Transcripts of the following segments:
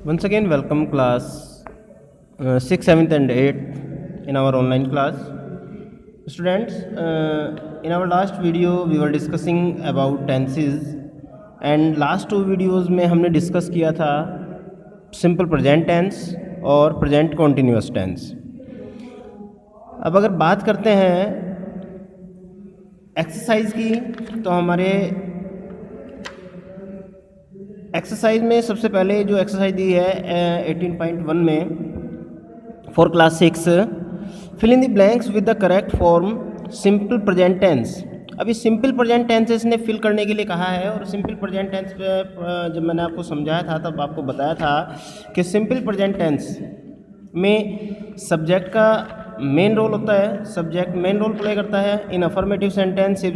Once again, welcome class 6th, 7th and 8th in our online class. Students, in our last video we were discussing about tenses and last two videos में हमने discuss किया था simple present tense और present continuous tense. अब अगर बात करते हैं एक्सरसाइज की, तो हमारे एक्सरसाइज में सबसे पहले जो एक्सरसाइज दी है 18.1 में for class 6, fill in the blanks with the correct form simple present tense. अभी सिंपल प्रेजेंट टेंसेस ने फिल करने के लिए कहा है, और सिंपल प्रेजेंट टेंस पे जब मैंने आपको समझाया था तब आपको बताया था कि सिंपल प्रेजेंट टेंस में सब्जेक्ट का मेन रोल होता है, सब्जेक्ट मेन रोल प्ले करता है। In affirmative sentence if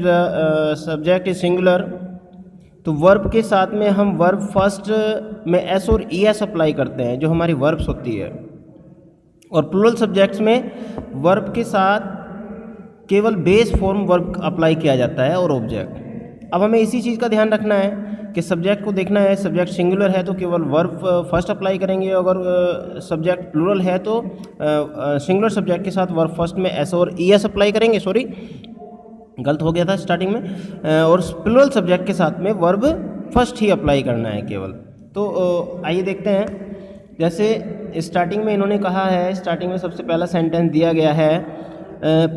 subject is singular, तो वर्ब के साथ में हम वर्ब फर्स्ट में एस और ई एस अप्लाई करते हैं जो हमारी वर्ब्स होती है, और प्लूरल सब्जेक्ट्स में वर्ब के साथ केवल बेस फॉर्म वर्ब अप्लाई किया जाता है और ऑब्जेक्ट। अब हमें इसी चीज़ का ध्यान रखना है कि सब्जेक्ट को देखना है, सब्जेक्ट सिंगुलर है तो केवल वर्ब फर्स्ट अप्लाई करेंगे, अगर सब्जेक्ट प्लूरल है तो सिंगुलर सब्जेक्ट के साथ वर्ब फर्स्ट में एस और ई एस अप्लाई करेंगे। सॉरी, गलत हो गया था स्टार्टिंग में। और प्लूरल सब्जेक्ट के साथ में वर्ब फर्स्ट ही अप्लाई करना है केवल। तो आइए देखते हैं। जैसे स्टार्टिंग में इन्होंने कहा है, स्टार्टिंग में सबसे पहला सेंटेंस दिया गया है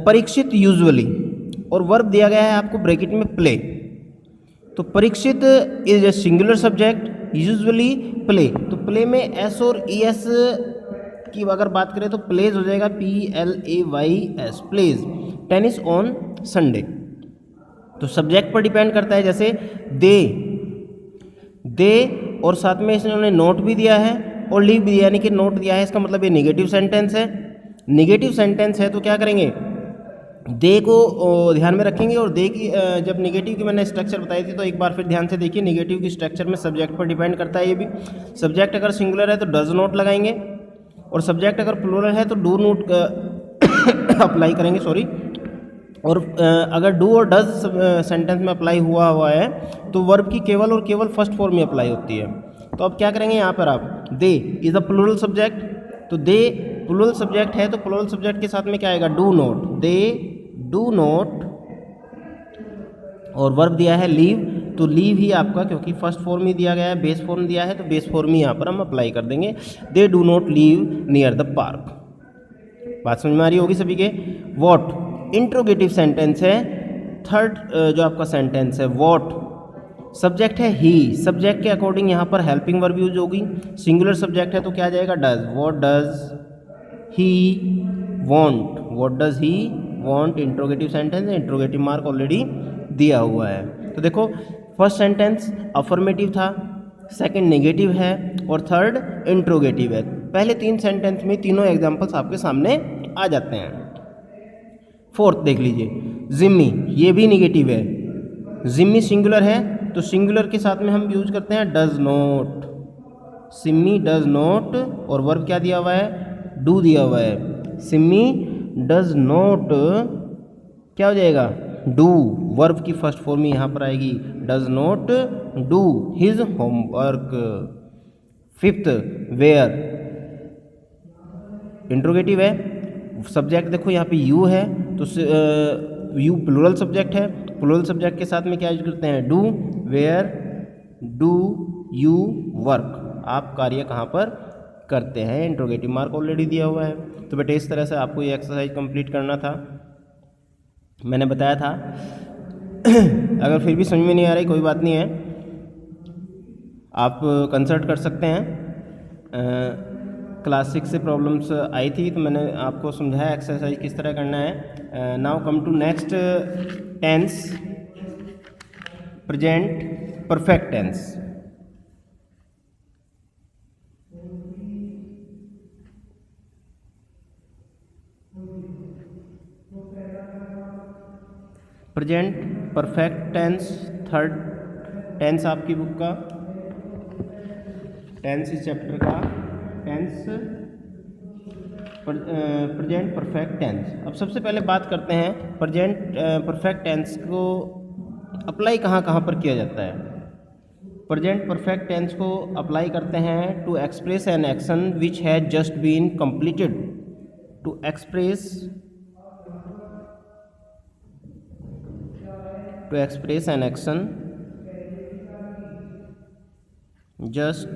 परीक्षित यूजुअली, और वर्ब दिया गया है आपको ब्रैकेट में प्ले। तो Parikshit is a singular subject, usually play, तो प्ले में एस और ई एस की अगर बात करें तो प्लेज हो जाएगा PLAYS, plays. Tennis on Sunday, तो सब्जेक्ट पर डिपेंड करता है। जैसे दे और साथ में इन्होंने नोट भी दिया है और लीव भी दिया, यानी कि नोट दिया है, इसका मतलब ये नेगेटिव सेंटेंस है। नेगेटिव सेंटेंस है तो क्या करेंगे, दे को ध्यान में रखेंगे। और दे की जब नेगेटिव की मैंने स्ट्रक्चर बताई थी तो एक बार फिर ध्यान से देखिए, नेगेटिव की स्ट्रक्चर में सब्जेक्ट पर डिपेंड करता है। ये भी सब्जेक्ट अगर सिंगुलर है तो डज नॉट लगाएंगे, और सब्जेक्ट अगर प्लूरल है तो डू नॉट अप्लाई करेंगे। सॉरी, और अगर डू और डज सेंटेंस में अप्लाई हुआ है तो वर्ब की केवल और केवल फर्स्ट फॉर्म में अप्लाई होती है। तो अब क्या करेंगे यहाँ पर आप, दे इज अ प्लूरल सब्जेक्ट, तो दे प्लूरल सब्जेक्ट है तो प्लूरल सब्जेक्ट के साथ में क्या आएगा, do not, they do not, और वर्ब दिया है लीव, तो लीव ही आपका, क्योंकि फर्स्ट फॉर्म ही दिया गया है, बेस फॉर्म दिया है तो बेस फॉर्म ही यहाँ पर हम अप्लाई कर देंगे। They do not leave near the park. बात समझ में आ रही होगी सभी के। वॉट इंट्रोगेटिव सेंटेंस है, थर्ड जो आपका सेंटेंस है वॉट, सब्जेक्ट है ही, सब्जेक्ट के अकॉर्डिंग यहाँ पर हेल्पिंग वर्ब यूज होगी। सिंगुलर सब्जेक्ट है तो क्या जाएगा, does, what does he want, what does he want, interrogative sentence है, इंट्रोगेटिव मार्क ऑलरेडी दिया हुआ है। तो देखो, फर्स्ट सेंटेंस अफर्मेटिव था, सेकंड नेगेटिव है और थर्ड इंट्रोगेटिव है। पहले तीन सेंटेंस में तीनों एग्जांपल्स आपके सामने आ जाते हैं। फोर्थ देख लीजिए, जिम्मी, ये भी नेगेटिव है। जिम्मी सिंगुलर है तो सिंगुलर के साथ में हम यूज करते हैं does not, Simmi does not, और वर्ब क्या दिया हुआ है, डू दिया हुआ है। सिम्मी डज नॉट क्या हो जाएगा, डू, वर्ब की फर्स्ट फॉर्म ही यहाँ पर आएगी, does not do his homework. Fifth, where, interrogative है, सब्जेक्ट देखो यहाँ पे यू है तो यू प्लूरल सब्जेक्ट है, प्लूरल सब्जेक्ट के साथ में क्या यूज करते हैं, do, where do you work, आप कार्य कहाँ पर करते हैं, इंट्रोगेटिव मार्क ऑलरेडी दिया हुआ है। तो बेटे इस तरह से आपको ये एक्सरसाइज कंप्लीट करना था, मैंने बताया था। अगर फिर भी समझ में नहीं आ रही कोई बात नहीं है, आप कंसल्ट कर सकते हैं। क्लास 6 से प्रॉब्लम्स आई थी तो मैंने आपको समझाया एक्सरसाइज किस तरह करना है। Now come to next tense, present perfect tense. Present perfect tense, third tense आपकी बुक का, टेंस इस चैप्टर का टेंस प्रेजेंट परफेक्ट टेंस। अब सबसे पहले बात करते हैं प्रेजेंट परफेक्ट टेंस को अप्लाई कहाँ कहाँ पर किया जाता है। प्रेजेंट परफेक्ट टेंस को अप्लाई करते हैं to express an action which has just been completed. To express an action just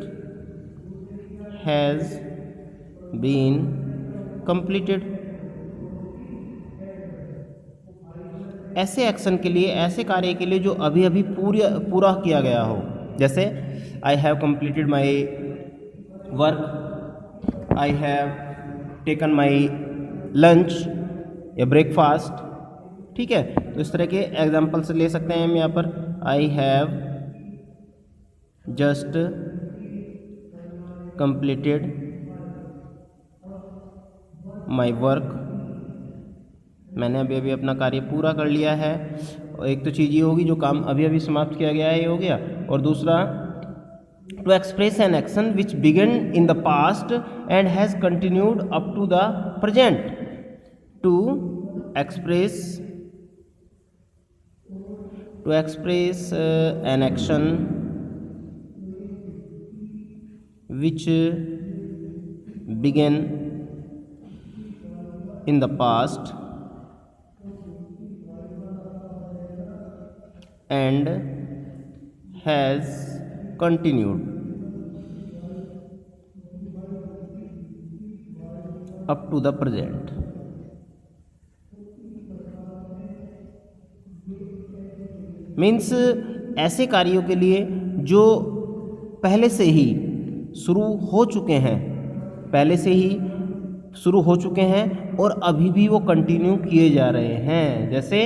has been completed. ऐसे एक्शन के लिए, ऐसे कार्य के लिए जो अभी अभी पूरा किया गया हो, जैसे I have completed my work, I have taken my lunch या ब्रेकफास्ट। ठीक है, तो इस तरह के एग्जाम्पल्स ले सकते हैं हम यहाँ पर। I have just completed my work, मैंने अभी अभी अपना कार्य पूरा कर लिया है। और एक तो चीज़ ये होगी जो काम अभी अभी समाप्त किया गया है, ये हो गया। और दूसरा, to express an action which began in the past and has continued up to the present. To express an action which began in the past and has continued up to the present। Means ऐसे कार्यों के लिए जो पहले से ही शुरू हो चुके हैं, और अभी भी वो कंटिन्यू किए जा रहे हैं। जैसे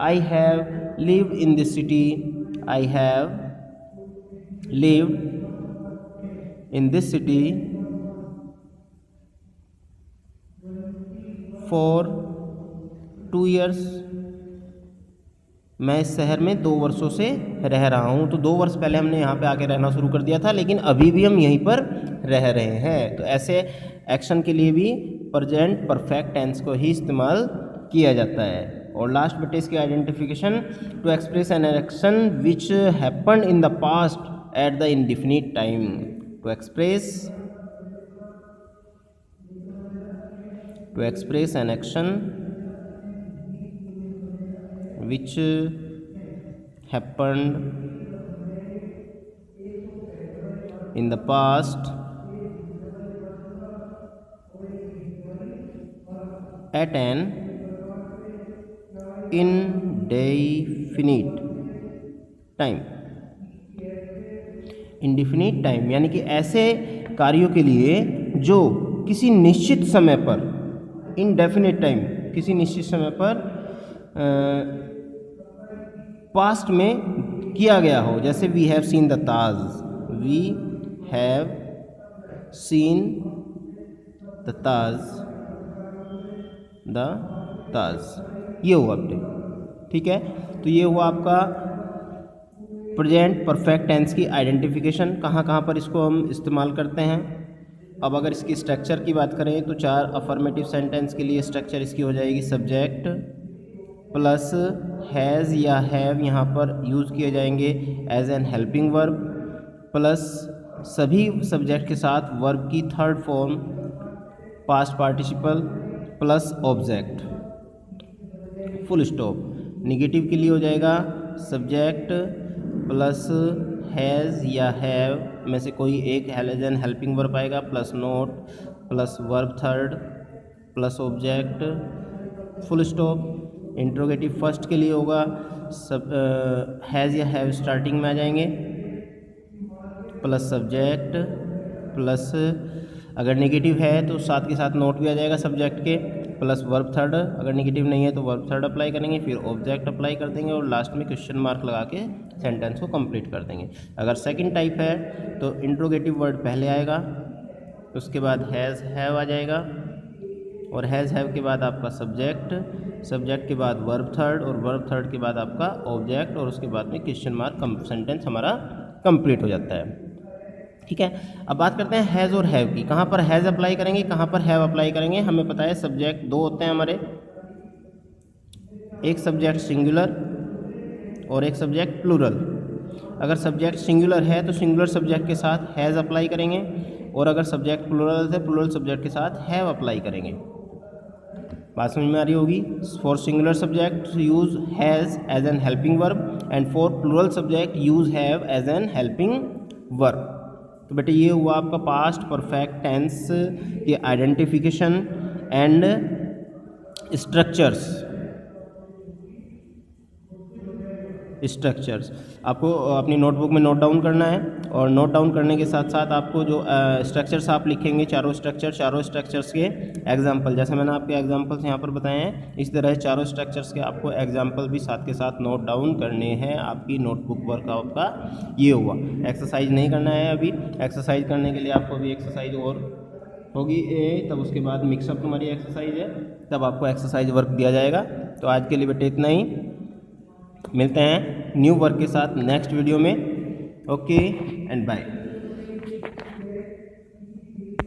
I have lived in this city, I have lived in this city for 2 years। मैं इस शहर में 2 वर्षों से रह रहा हूँ। तो 2 वर्ष पहले हमने यहाँ पे आके रहना शुरू कर दिया था, लेकिन अभी भी हम यहीं पर रह रहे हैं। तो ऐसे एक्शन के लिए भी प्रेजेंट परफेक्ट टेंस को ही इस्तेमाल किया जाता है। और लास्ट बट इसकी identification, to express an action which happen in the past at the indefinite time. To express an action which happened in the past at an indefinite time। Indefinite time यानी कि ऐसे कार्यों के लिए जो किसी निश्चित समय पर, इनडेफिनिट टाइम किसी निश्चित समय पर पास्ट में किया गया हो। जैसे we have seen the Taj, we have seen the Taj, ये हुआ आपने। ठीक है, तो ये हुआ आपका प्रेजेंट परफेक्ट टेंस की आइडेंटिफिकेशन। कहाँ कहाँ पर इसको हम इस्तेमाल करते हैं। अब अगर इसकी स्ट्रक्चर की बात करें तो 4 अफर्मेटिव सेंटेंस के लिए स्ट्रक्चर इसकी हो जाएगी, सब्जेक्ट प्लस हैज़ या हैव यहाँ पर यूज़ किए जाएंगे as an helping verb, plus सभी सब्जेक्ट के साथ वर्ब की third form past participle plus object, full stop. Negative के लिए हो जाएगा सब्जेक्ट प्लस हैज़ या हैव में से कोई एक एज एन हेल्पिंग वर्ब आएगा, plus not plus verb third plus object, full stop. Interrogative first के लिए होगा सब हैज़ या हैव स्टार्टिंग में आ जाएंगे, प्लस सब्जेक्ट प्लस अगर नेगेटिव है तो साथ के साथ नोट भी आ जाएगा सब्जेक्ट के, प्लस वर्ब थर्ड। अगर नेगेटिव नहीं है तो वर्ब थर्ड अप्लाई करेंगे, फिर ऑब्जेक्ट अप्लाई कर देंगे और लास्ट में क्वेश्चन मार्क लगा के सेंटेंस को कंप्लीट कर देंगे। अगर सेकंड टाइप है तो इंट्रोगेटिव वर्ड पहले आएगा, उसके बाद हैज़ हैव आ जाएगा, और हैज़ हैव के बाद आपका सब्जेक्ट, सब्जेक्ट के बाद वर्ब थर्ड, और वर्ब थर्ड के बाद आपका ऑब्जेक्ट, और उसके बाद में क्वेश्चन मार्क। सेंटेंस हमारा कंप्लीट हो जाता है। ठीक है, अब बात करते हैं हैज़ और हैव की। कहाँ पर हैज़ अप्लाई करेंगे, कहाँ पर हैव अप्लाई करेंगे। हमें पता है सब्जेक्ट 2 होते हैं हमारे, एक सब्जेक्ट सिंगुलर और एक सब्जेक्ट प्लूरल। अगर सब्जेक्ट सिंगुलर है तो सिंगुलर सब्जेक्ट के साथ हैज़ अप्लाई करेंगे, और अगर सब्जेक्ट प्लूरल है प्लूरल सब्जेक्ट के साथ हैव अप्लाई करेंगे। बात समझ में आ रही होगी। For singular subject use has as an helping verb and for plural subject use have as an helping verb. तो बेटे ये हुआ आपका पास्ट परफेक्ट टेंस के आइडेंटिफिकेशन एंड स्ट्रक्चर्स। आपको अपनी नोटबुक में नोट डाउन करना है, और नोट डाउन करने के साथ साथ आपको जो स्ट्रक्चर्स आप लिखेंगे, चारों स्ट्रक्चर्स के एग्जाम्पल, जैसे मैंने आपके एग्जाम्पल्स यहाँ पर बताए हैं, इस तरह चारों स्ट्रक्चर्स के आपको एग्जाम्पल भी साथ के साथ नोट डाउन करने हैं। आपकी नोटबुक वर्क आपका ये हुआ। एक्सरसाइज नहीं करना है अभी, एक्सरसाइज करने के लिए आपको अभी एक्सरसाइज और होगी तब उसके बाद मिक्सअप तुम्हारी एक्सरसाइज है, तब आपको एक्सरसाइज वर्क दिया जाएगा। तो आज के लिए बेटे इतना ही, मिलते हैं न्यू वर्क के साथ नेक्स्ट वीडियो में। Okay and bye.